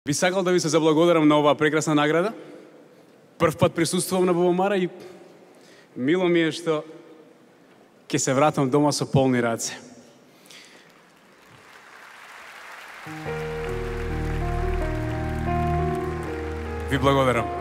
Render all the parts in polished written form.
Би сакал да ви се заблагодарам на оваа прекрасна награда. Прв пат присуствувам на Бубамара и мило ми е што ќе се вратам дома со полни раце. Ви благодарам.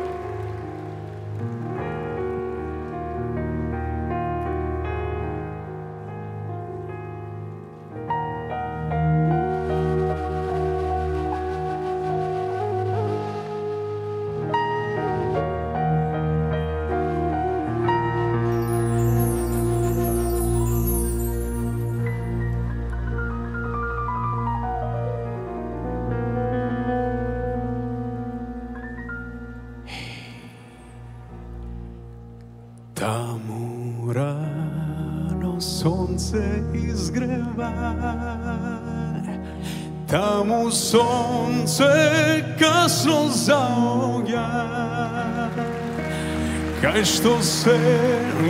Таму рано сонце изгрева, таму сонце касно заоѓа, кај што се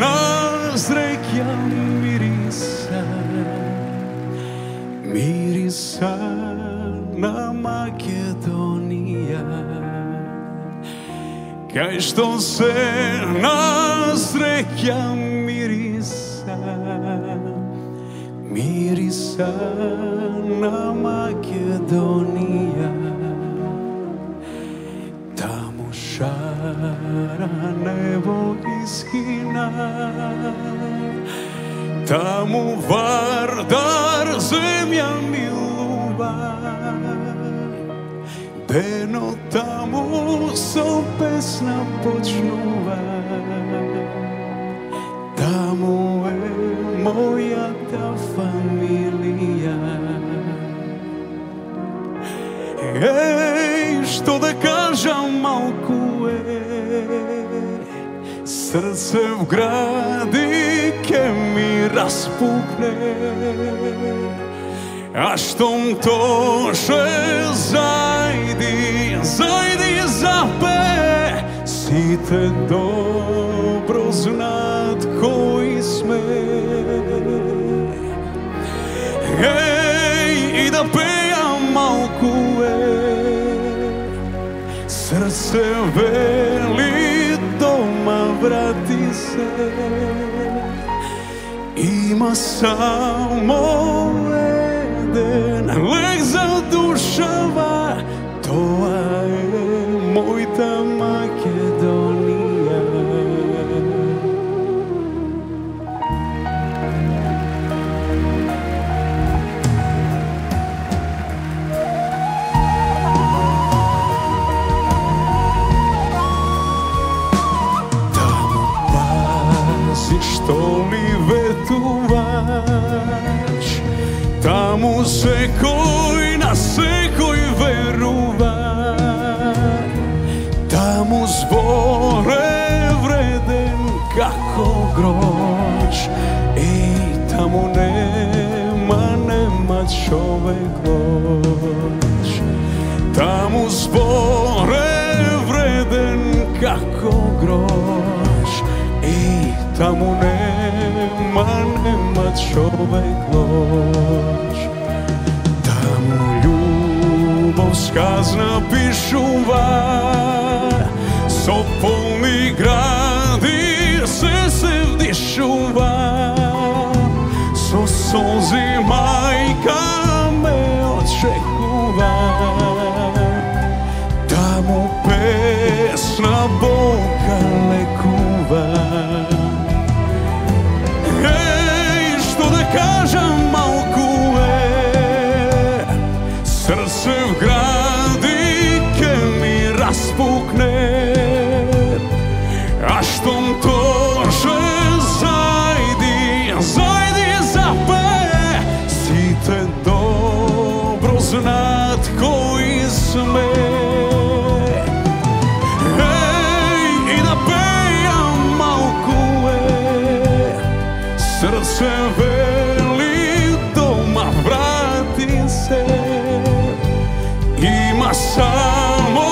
назреќа мириса, мириса на Македонија. Кај што се назреќа мириса, мириса на Македонија. Таму шара небо изгина, таму Вардар земја милува. Дено таму со песна почнува, таму е мојата фамилија. Еј, што да кажам, малку е, срце вгради ке ми распукне. А штом тоше зајди, зајди запе, сите добро знаат кои сме. Еј, и да пејам малку е, срце вели дома врати се. Има само лек за душава, тоа е мојта Македонија. Таму пази што ли ветуваш, таму секој на секој верува, таму збор е вреден како грош. Еј, таму нема човек лош. Таму збор е вреден како грош. Еј, таму нема човек лош. Таму љубов сказна пишува, со полни гради се вдишува. Со солзи мајка ме очекува, таму песна болка лекува. Кажам, малку е, срце вгради ке ми распукне. А штом тоше зајди, зајди запе, сите добро знаат кои сме. Еј, и да пејам малку е, срце има само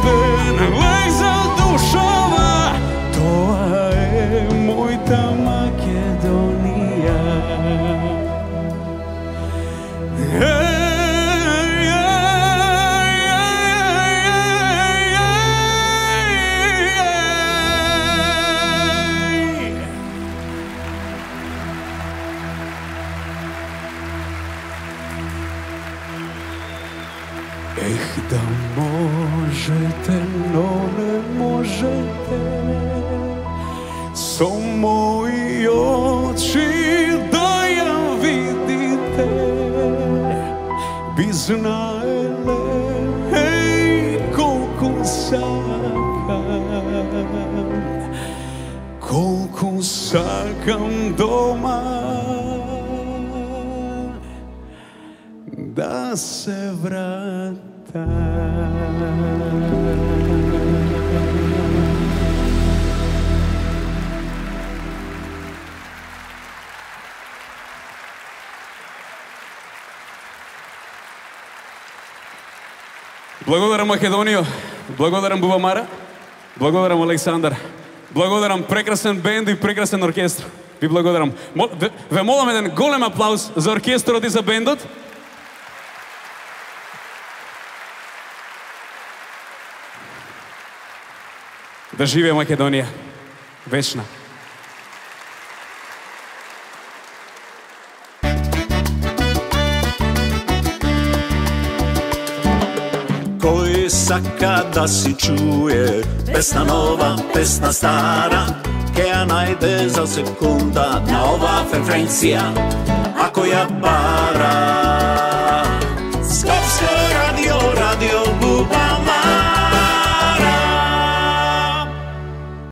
еден лек за душава, тоа Da možete, no ne možete, so moji oči da ja vidite, bi znale, hej, koliko sakam doma da se vratam. Благодарам Македонија, благодарам Бубамара, благодарам Александар, благодарам прекрасен бенд и прекрасен оркестр. Ви благодарам. Ве молам еден голем аплауз за оркестрот и за бендот. Да живее Македонија, вечна. Кој сака да си чуе песна нова, песна стара, ке ја најде за секунда на ова фреквенција, ако ја бара. Скопско радио, радио